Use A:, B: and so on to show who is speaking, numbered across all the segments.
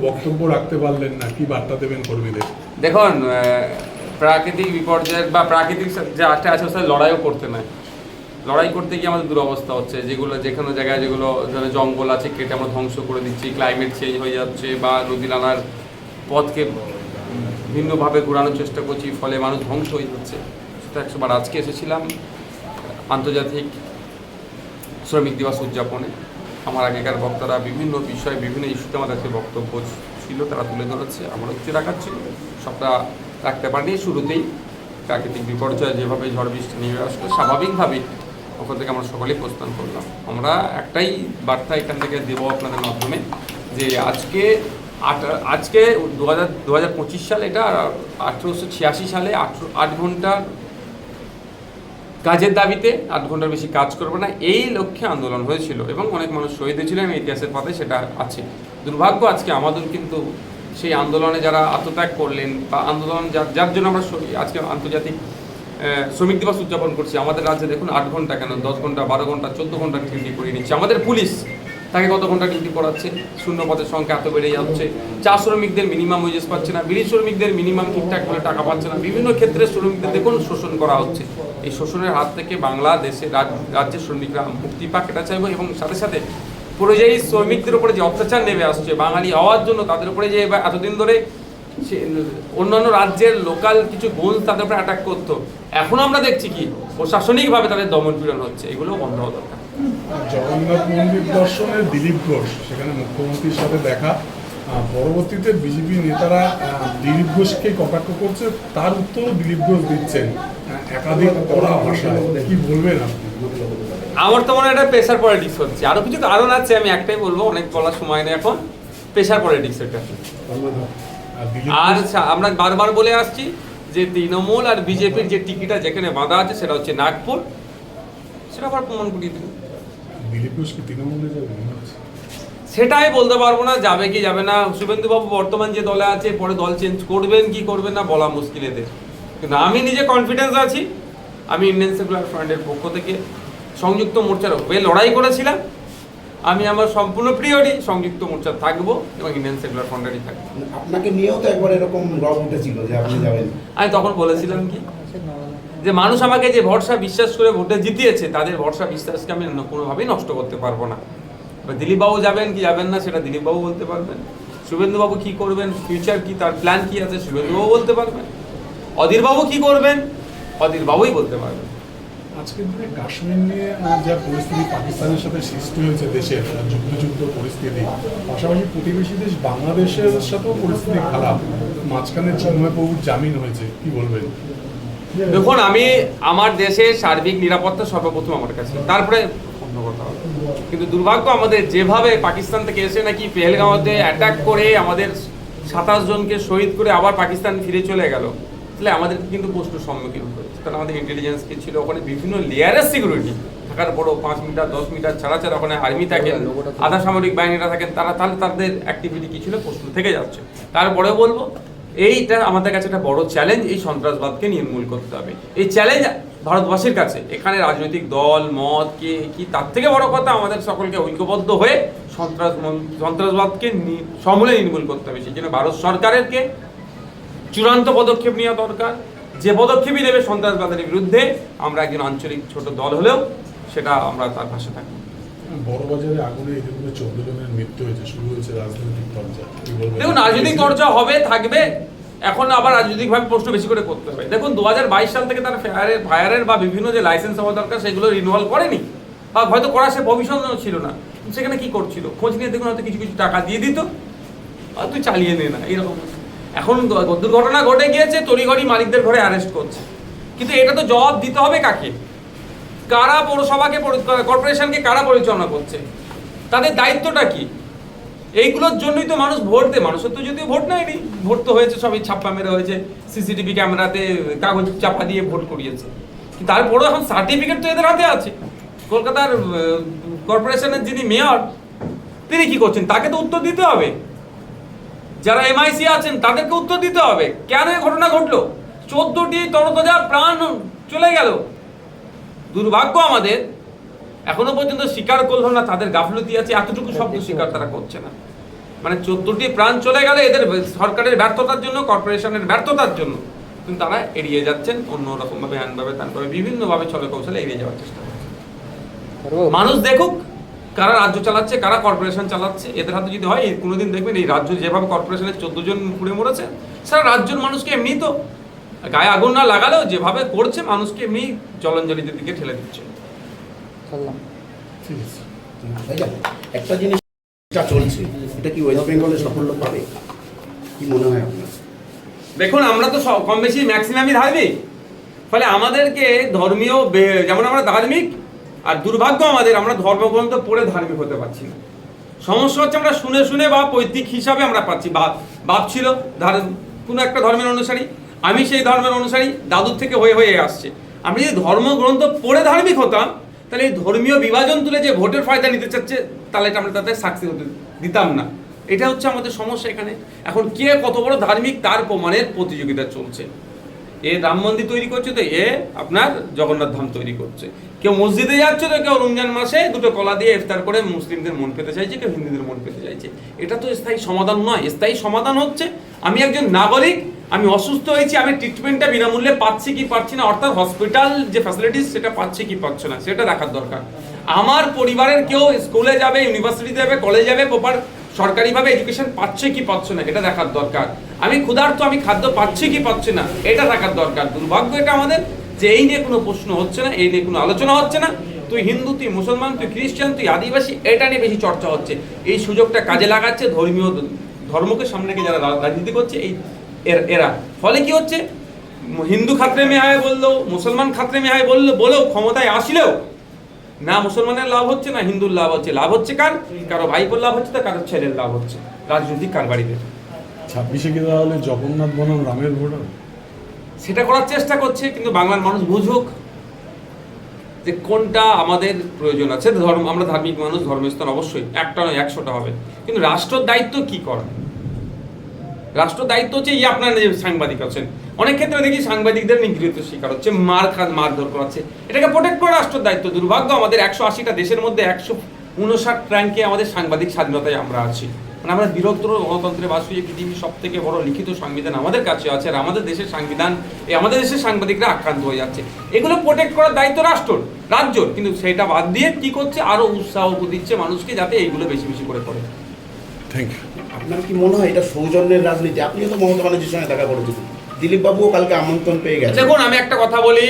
A: বক্তব্য রাখতে পারলেন না, কি বার্তা দেবেন কর্মীদের?
B: দেখুন, প্রাকৃতিক বিপর্যয়ের বা প্রাকৃতিক যে আটটা আছে ওর লড়াইও করতে নাই। লড়াই করতে গিয়ে আমাদের দুরবস্থা হচ্ছে, যেগুলো যেখানে জায়গায় যেগুলো ধরো জঙ্গল আছে কেটে আমরা ধ্বংস করে দিচ্ছি, ক্লাইমেট চেঞ্জ হয়ে যাচ্ছে বা নদী নালার পথকে ভিন্নভাবে ঘোরানোর চেষ্টা করছি, ফলে মানুষ ধ্বংস হয়ে যাচ্ছে। সেটা 100 বার। আজকে এসেছিলাম আন্তর্জাতিক শ্রমিক দিবস উদযাপনে। আমার আগেকার বক্তারা বিভিন্ন বিষয়ে বিভিন্ন ইস্যুতে আমার কাছে বক্তব্য ছিল, তারা তুলে ধরেছে, আমার উচ্চ রাখার ছিল, সবটা রাখতে পারিনি। শুরুতেই প্রাকৃতিক বিপর্যয় যেভাবে ঝড় বৃষ্টি নেমে আসলো, স্বাভাবিকভাবেই ওখান থেকে আমরা সকলেই প্রস্থান করলাম। আমরা একটাই বার্তা এখান থেকে দেবো আপনাদের মাধ্যমে, যে আজকে 2025 সালে, এটা 1886 সালে 8 ঘন্টার কাজের দাবিতে 8 ঘন্টার বেশি কাজ করবে না, এই লক্ষ্যে আন্দোলন হয়েছিল এবং অনেক মানুষ শহীদ হয়েছিলেন। ইতিহাসের পাতায় সেটা আছে। দুর্ভাগ্য আজকে আমাদের কিন্তু সেই আন্দোলনে যারা আত্মত্যাগ করলেন বা আন্দোলন যার জন্য আমরা আজকে আন্তর্জাতিক শ্রমিক দিবস উদযাপন করছি, আমাদের রাজ্যে দেখুন 8 ঘন্টা কেন 10 ঘন্টা 12 ঘন্টা 14 ঘন্টা ডিউটি করিয়ে নিচ্ছে। আমাদের পুলিশ তাকে কত ঘন্টা ডিউটি করাচ্ছে, শূন্য পদের সংখ্যা এত বেড়ে যাচ্ছে, চা শ্রমিকদের মিনিমাম ওয়েজেস পাচ্ছে না, বিড়ি শ্রমিকদের মিনিমাম ঠিকঠাক করে টাকা পাচ্ছে না, বিভিন্ন ক্ষেত্রে শ্রমিকদের দেখুন শোষণ করা হচ্ছে। এই শোষণের হাত থেকে বাংলাদেশে রাজ্যের শ্রমিকরা মুক্তি পাক, এটা চাইব। এবং সাথে সাথে পরিযায়ী শ্রমিকদের উপরে যে অত্যাচার নেমে আসছে বাঙালি হওয়ার জন্য, তাদের উপরে যে এতদিন ধরে অন্যান্য রাজ্যের লোকাল কিছু গুণ তাদের উপরে অ্যাটাক করতো, এখন আমরা দেখছি কি প্রশাসনিকভাবে তাদের দমন পীড়ন হচ্ছে, এগুলো বন্ধ হওয়া দরকার।
A: জগন্নাথ মন্দির দর্শনের দিলীপ ঘোষ, সেখানে মুখ্যমন্ত্রীর সাথে দেখা, পরবর্তীতে বিজেপি নেতারা দিলীপ ঘোষকে কটাক্ষ করছে, তার উত্তরও দিলীপ ঘোষ দিচ্ছেন একাধিক কড়া ভাষায়, কি বলবেন আপনি?
B: আমার তো মনে হয় এটা প্রেশার পলিটিক্স হচ্ছে, আরো কিছু কারণ আছে, আমি একটাই বলবো, অনেক বলার সময় নেই এখন। প্রেশার পলিটিক্স এটা। আর আমরা বারবার বলে আসছি যে তৃণমূল আর বিজেপির যে টিকিটা যেখানে বাঁধা আছে সেটা হচ্ছে নাগপুর, সেটা আবার প্রমাণ করিয়ে দিল। সেটাই বলতে পারবো না, যাবে কি যাবে না। শুভেন্দুবাবু বর্তমান যে দলে আছে, পরে দল চেঞ্জ করবেন কি করবেন না বলা মুশকিল এদের, কিন্তু আমি নিজে কনফিডেন্স আছি। আমি ইন্ডিয়ান সেকুলার ফ্রন্টের পক্ষ থেকে সংযুক্ত মোর্চার হয়ে লড়াই করেছিলাম। আমি আমার সম্পূর্ণ প্রিয়রই সংযুক্ত মোর্চা থাকবো এবং ইন্ডিয়ান সেকুলার ফ্রন্টেরই থাকবো।
C: আপনাকে নিয়েও তো একবার এরকম রব উঠেছিল যে আপনি যাবেন।
B: আমি তখন বলেছিলাম কি, যে মানুষ আমাকে যে ভরসা বিশ্বাস করে ভোটে জিতিয়েছে, তাদের ভরসা বিশ্বাসকে আমি কোনোভাবেই নষ্ট করতে পারবো না। দিলীপবাবু যাবেন কি যাবেন না সেটা দিলীপবাবু বলতে পারবেন। শুভেন্দুবাবু কি করবেন, ফিউচার কি, তার প্ল্যান কি আছে, শুভেন্দুবাবু বলতে পারবেন। অধীরবাবু কি করবেন, অধীরবাবুই বলতে পারবেন।
A: আজকের দিনে কাশ্মীর নিয়ে যা পরিস্থিতি পাকিস্তানের সাথে সৃষ্টি হয়েছে, দেশের যুদ্ধ পরিস্থিতি, পাশাপাশি প্রতিবেশী দেশ বাংলাদেশের সাথেও পরিস্থিতি খারাপ, মাঝখানে চিন্ময়বাবুর জামিন হয়েছে, কি বলবেন?
B: দেখুন, আমি আমার দেশের সার্বিক নিরাপত্তা সর্বপ্রথম আমার কাছে, তারপরে অন্য কথা হবে। কিন্তু দুর্ভাগ্য আমাদের যেভাবে পাকিস্তান থেকে এসে নাকি পেহেলগাঁওতে অ্যাটাক করে আমাদের 27 জনকে শহীদ করে আবার পাকিস্তান ফিরে চলে গেল, তাহলে আমাদের কিন্তু প্রশ্ন সম্মুখীন হয়েছে। তাহলে আমাদের ইন্টেলিজেন্স কি ছিল, ওখানে বিভিন্ন লেয়ারের সিকিউরিটি থাকার পরও 5 মিটার 10 মিটার ছাড়া ছাড়া ওখানে আর্মি থাকে, আধা সামরিক বাহিনীরা থাকেন, তাহলে তাদের অ্যাক্টিভিটি কি ছিল প্রশ্ন থেকে যাচ্ছে। তারপরেও বলবো, এইটা আমাদের কাছে একটা বড় চ্যালেঞ্জ, এই সন্ত্রাসবাদকে নির্মূল করতে হবে। এই চ্যালেঞ্জ ভারতবাসীর কাছে, এখানে রাজনৈতিক দল মত কে কি, তার থেকে বড় কথা আমাদের সকলকে ঐক্যবদ্ধ হয়ে সন্ত্রাসবাদকে সমূলে নির্মূল করতে হবে। সেই জন্য ভারত সরকারেরকে চূড়ান্ত পদক্ষেপ নেওয়া দরকার। যে পদক্ষেপই নেবে সন্ত্রাসবাদের বিরুদ্ধে, আমরা একজন আঞ্চলিক ছোট দল হলেও সেটা আমরা তার পাশে থাকি।
A: বড়বাজারে আগুনে ইতিমধ্যে 14 জনের মৃত্যু হয়েছে, শুরু হয়েছে রাজনৈতিক চর্চা।
B: দেখুন, রাজনৈতিক চর্চা হবে, থাকবে, এখন আবার রাজনৈতিকভাবে প্রশ্ন বেশি করে করতে হবে। দেখুন, 2022 সাল থেকে তার ফায়ারের বা বিভিন্ন যে লাইসেন্স হওয়া দরকার সেগুলো রিনিউয়াল করেনি, বা হয়তো করা সে প্রভিশন ছিল না। সেখানে কি করছিল, খোঁজ নিয়ে দেখুন, হয়তো কিছু কিছু টাকা দিয়ে দিত, আর তুই চালিয়ে নে না, এরকম। এখন দুর্ঘটনা ঘটে গিয়েছে, তড়িঘড়ি মালিকদের ঘরে অ্যারেস্ট করছে, কিন্তু এটা তো জবাব দিতে হবে কাকে? কারা পৌরসভাকে, কর্পোরেশনকে কারা পরিচালনা করছে, তাদের দায়িত্বটা কি? এইগুলোর জন্যই তো মানুষ ভোট দেয়। মানুষের তো যদিও ভোট নেয়নি, ভোট তো হয়েছে সবই ছাপ্পা মেরে হয়েছে, সিসিটিভি ক্যামেরাতে কাগজ চাপা দিয়ে ভোট করিয়েছে, কিন্তু তারপরেও এখন সার্টিফিকেট তো এদের হাতে আছে। কলকাতার কর্পোরেশনের যিনি মেয়র, তিনি কি করছেন, তাকে তো উত্তর দিতে হবে। যারা এমআইসি আছেন তাদেরকে উত্তর দিতে হবে, কেন এই ঘটনা ঘটলো। 14টি তরতাজা প্রাণ চলে গেল। দুর্ভাগ্য আমাদের, এখনো পর্যন্ত স্বীকার করলো না, তাদের গাফলতি আছে, এতটুকু শব্দ স্বীকার তারা করছে না। মানে 14টি প্রাণ চলে গেলে এদের সরকারের ব্যর্থতার জন্য, কর্পোরেশনের ব্যর্থতার জন্য, কিন্তু তারা এড়িয়ে যাচ্ছেন অন্যরকমভাবে, হ্যানভাবে তানভাবে বিভিন্নভাবে ছলে কৌশলে এড়িয়ে যাওয়ার চেষ্টা করছে। মানুষ দেখুক কারা রাজ্য চালাচ্ছে, কারা কর্পোরেশন চালাচ্ছে। এদের হাতে যদি হয়, কোনোদিন দেখবেন এই রাজ্য যেভাবে কর্পোরেশনের 14 জন পুড়ে মরেছে, সারা রাজ্যের মানুষকে এমনি তো গায়ে আগুন না লাগালেও যেভাবে করছে মানুষকে এমনি জলাঞ্জলিদের দিকে ঠেলে দিচ্ছে।
A: ঠিক আছে।
C: ভাইজান, একটা জিনিস চলছে, এটা কি ওয়েস্ট বেঙ্গলে সাফল্য পাবে, কি মনে হয় আপনার?
B: দেখুন, আমরা তো কম বেশি ম্যাক্সিমামই ধার্মিক, ফলে আমাদেরকে ধর্মীয় যেমন আমরা ধার্মিক, আর দুর্ভাগ্য আমাদের আমরা ধর্মগ্রন্থ পড়ে ধার্মিক হতে পারছি না। সমস্যা হচ্ছে আমরা শুনে শুনে বা পৈতৃক হিসাবে আমরা পাচ্ছি। বাপ ছিল কোনো একটা ধর্মের অনুসারী, আমি সেই ধর্মের অনুসারী, দাদুর থেকে হয়ে হয়ে আসছে। আমি যদি ধর্মগ্রন্থ পড়ে ধার্মিক হতাম, তাহলে এই ধর্মীয় বিভাজন তুলে যে ভোটের ফায়দা নিতে চাচ্ছে, তাহলে এটা আমরা তাদের সাকসেস হতে দিতাম না। এটা হচ্ছে আমাদের সমস্যা এখানে। এখন কে কত বড় ধার্মিক তার প্রমাণের প্রতিযোগিতা চলছে। এ রাম মন্দির তৈরি করছে, তো এ আপনার জগন্নাথ ধাম তৈরি করছে। কেউ মসজিদে যাচ্ছে, তো কেউ রমজান মাসে দুটো কলা দিয়ে ইফতার করে মুসলিমদের মন পেতে চাইছে, কেউ হিন্দুদের মন পেতে চাইছে। এটা তো স্থায়ী সমাধান নয়। স্থায়ী সমাধান হচ্ছে আমি একজন নাগরিক, আমি অসুস্থ হয়েছি, আমি ট্রিটমেন্টটা বিনামূল্যে পাচ্ছি কি পাচ্ছি না, অর্থাৎ হসপিটাল যে ফ্যাসিলিটিস সেটা পাচ্ছে কি পাচ্ছে না, সেটা দেখার দরকার। আমার পরিবারের কেউ স্কুলে যাবে, ইউনিভার্সিটিতে যাবে, কলেজে যাবে, প্রপার সরকারিভাবে এডুকেশন পাচ্ছে কি পাচ্ছে না, এটা দেখার দরকার। আমি ক্ষুধার্ত, আমি খাদ্য পাচ্ছি কি পাচ্ছে না, এটা দেখার দরকার। দুর্ভাগ্য এটা আমাদের যে এই নিয়ে কোনো প্রশ্ন হচ্ছে না, এই নিয়ে কোনো আলোচনা হচ্ছে না। তুই হিন্দু, তুই মুসলমান, তুই খ্রিস্টান, তুই আদিবাসী, এটা নিয়ে বেশি চর্চা হচ্ছে। এই সুযোগটা কাজে লাগাচ্ছে ধর্মীয় ধর্মকে সামনে রেখে যারা রাজনীতি করছে এই এরা। ফলে কি হচ্ছে, হিন্দু খাতরে মে আয় বললো, মুসলমান খাতরে মে আয় বলেও ক্ষমতায় আসলেও না মুসলমানের লাভ হচ্ছে, না হিন্দুর লাভ হচ্ছে। লাভ হচ্ছে কারো ভাইপোর লাভ হচ্ছে, তো কারো ছেলের লাভ হচ্ছে, রাজনৈতিক কারবারিদের।
A: 26-এ কি তাহলে জগন্নাথ বনাম রামের ভোট হবে?
B: সেটা করার চেষ্টা করছে, কিন্তু বাংলার মানুষ বুঝুক যে কোনটা আমাদের প্রয়োজন আছে। আমরা ধার্মিক মানুষ, ধর্মস্থান অবশ্যই একটা নয় 100টা হবে, কিন্তু রাষ্ট্রের দায়িত্ব কি করা? রাষ্ট্রের দায়িত্ব হচ্ছে আপনার যে সাংবাদিক আছেন, অনেক ক্ষেত্রে দেখি সাংবাদিকদের নিগৃহীত শিকার হচ্ছে, মারধর করাচ্ছে। এটাকে প্রোটেক্ট করা রাষ্ট্রের দায়িত্ব। দুর্ভাগ্য আমাদের 180টা দেশের মধ্যে 159 র্যাঙ্কে আমাদের সাংবাদিক স্বাধীনতায় আমরা আছি। মানে আমরা বৃহত্তর গণতন্ত্রে বাস হয়ে পৃথিবীর সব থেকে বড় লিখিত সংবিধান আমাদের কাছে আছে, আর আমাদের দেশের সংবিধান আমাদের দেশের সাংবাদিকরা আক্রান্ত হয়ে যাচ্ছে। এগুলো প্রোটেক্ট করার দায়িত্ব রাজ্যর, কিন্তু সেটা বাদ দিয়ে কি করছে, আরো উৎসাহ দিচ্ছে মানুষকে যাতে এইগুলো বেশি বেশি করে করে।
A: Thank you.
C: আপনার কি মনে হয় এটা সৌজন্যের রাজনীতি? আপনিও তো মমতা ব্যানার্জির সঙ্গে দেখা করেছেন, দিলীপ বাবুও কালকে আমন্ত্রণ পেয়ে গেছেন।
B: দেখুন, আমি একটা কথা বলি,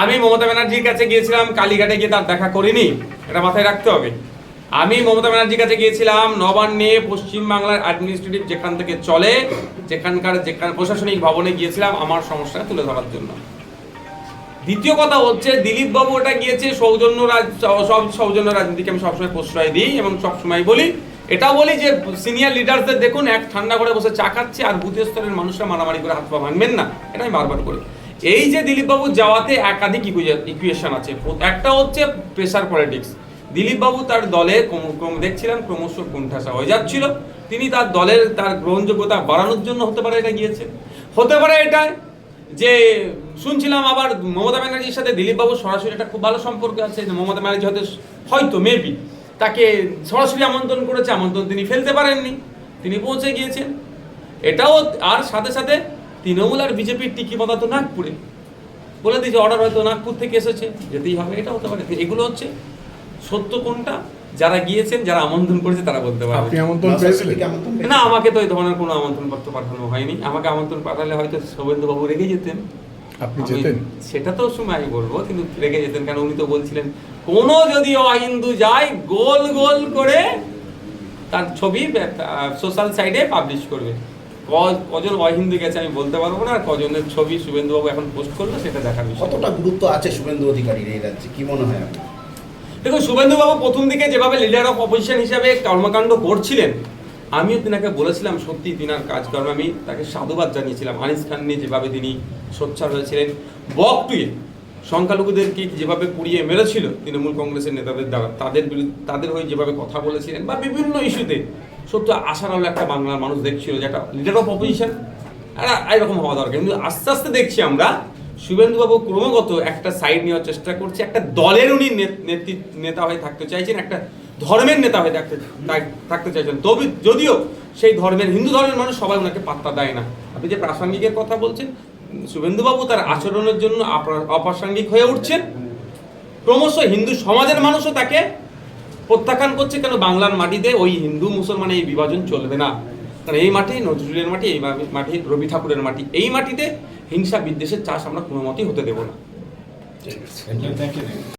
B: আমি মমতা ব্যানার্জির কাছে গিয়েছিলাম, কালীঘাটে গিয়ে তার দেখা করিনি, এটা মাথায় রাখতে হবে। আমি মমতা ব্যানার্জির কাছে গিয়েছিলাম নবান্নে, পশ্চিমবাংলার অ্যাডমিনিস্ট্রেটিভ যেখান থেকে চলে, যেখানে প্রশাসনিক ভবনে গিয়েছিলাম আমার সমস্যা তুলে ধরার জন্য। দ্বিতীয় কথা হচ্ছে, দিলীপ বাবু ওটা গিয়েছে সৌজন্য সৌজন্য রাজনীতিকে আমি সবসময় প্রশ্রয় দিই এবং সবসময় বলি, এটাও বলি যে সিনিয়র লিডারদের দেখুন এক ঠান্ডা করে বসে চা খাচ্ছে, আর বুথ স্তরের মানুষরা মারামারি করে হাত পা ভাঙবেন না, এটা আমি বারবার করি। এই যে দিলীপ বাবু যাওয়াতে একাধিক ইকুয়েশন আছে। একটা হচ্ছে প্রেসার পলিটিক্স। দিলীপ বাবু তার দলের দেখছিলাম ক্রমশ কোণঠাসা হয়ে যাচ্ছিল, তিনি তার দলের তার গ্রহণযোগ্যতা বাড়ানোর জন্য হতে পারে এটা গিয়েছে। হতে পারে এটা যে শুনছিলাম আবার মমতা ব্যানার্জির সাথে দিলীপ বাবুর সরাসরি একটা খুব ভালো সম্পর্ক আছে, মমতা ব্যানার্জি হয়তো মেবি তাকে সরাসরি আমন্ত্রণ করেছে, আমন্ত্রণ তিনি ফেলতে পারেননি, তিনি পৌঁছে গিয়েছেন। এটাও, আর সাথে সাথে তৃণমূল আর বিজেপির টিকিমতা তো নাগপুরে, বলে দিয়েছে অর্ডার হয়তো নাগপুর থেকে এসেছে, যেতেই হবে, এটা হতে পারে। এগুলো হচ্ছে সত্য কোনটা, যারা গিয়েছেন, যারা আমন্ত্রণ করেছে তারা বলতে পারবে।
A: আপনি আমন্ত্রণ পেয়েছিলেন?
B: না, আমাকে তো এই ধরনের কোনো আমন্ত্রণ পত্র পাঠানো হয়নি। আমাকে আমন্ত্রণ পাঠালে হয়তো শুভেন্দু বাবু রেগে যেতেন।
A: আপনি যেতেন?
B: সেটা তো সময় আমি বলবো, কিন্তু রেগে যেতেন, কারণ উনি তো বলছিলেন কোনো যদি অহিন্দু যায় গোল গোল করে তার ছবি সোশ্যাল সাইটে পাবলিশ করবে। কজন অহিন্দু গেছে আমি বলতে পারবো না, আর কজনের ছবি শুভেন্দুবাবু এখন পোস্ট করলো সেটা দেখার বিষয়।
C: কতটা গুরুত্ব আছে শুভেন্দু অধিকারীর এই রাজ্যে, কি মনে হয় আপনার?
B: দেখুন, শুভেন্দুবাবু প্রথম দিকে যেভাবে লিডার অফ অপোজিশন হিসাবে কর্মকাণ্ড করছিলেন, আমিও তিনাকে বলেছিলাম সত্যি তিনার কাজকর্ম আমি তাকে সাধুবাদ জানিয়েছিলাম। আনিস খান নিয়ে যেভাবে তিনি সোচ্চার হয়েছিলেন, বকটুয়ে সংখ্যালঘুদেরকে যেভাবে পুড়িয়ে মেরেছিল তৃণমূল কংগ্রেসের নেতাদের দ্বারা, তাদের হয়ে যেভাবে কথা বলেছিলেন, বা বিভিন্ন ইস্যুতে সত্যি আশার আলো একটা বাংলার মানুষ দেখছিল যে একটা লিডার অফ অপোজিশন এরকম হওয়া দরকার। কিন্তু আস্তে আস্তে দেখছি আমরা শুভেন্দুবাবু ক্রমাগত একটা সাইড নেওয়ার চেষ্টা করছে, একটা দলের উনি নেতা হয়ে থাকতে চাইছেন, একটা ধর্মের নেতা হয়ে থাকতে চাইছেন, তবে যদিও সেই ধর্মের হিন্দু ধর্মের মানুষ সবাই ওনাকে পাত্তা দেয় না। আপনি যে প্রাসঙ্গিকের কথা বলছেন, শুভেন্দুবাবু তার আচরণের জন্য অপ্রাসঙ্গিক হয়ে উঠছেন, ক্রমশ হিন্দু সমাজের মানুষও তাকে প্রত্যাখ্যান করছে। কেন বাংলার মাটিতে ওই হিন্দু মুসলমানের এই বিভাজন চলবে না, কারণ এই মাটি নজরুলের মাটি, এই মাটি রবি ঠাকুরের মাটি, এই মাটিতে হিংসা বিদ্বেষের চাষ আমরা কোনো মতেই হতে দেবো না।
C: ঠিক আছে।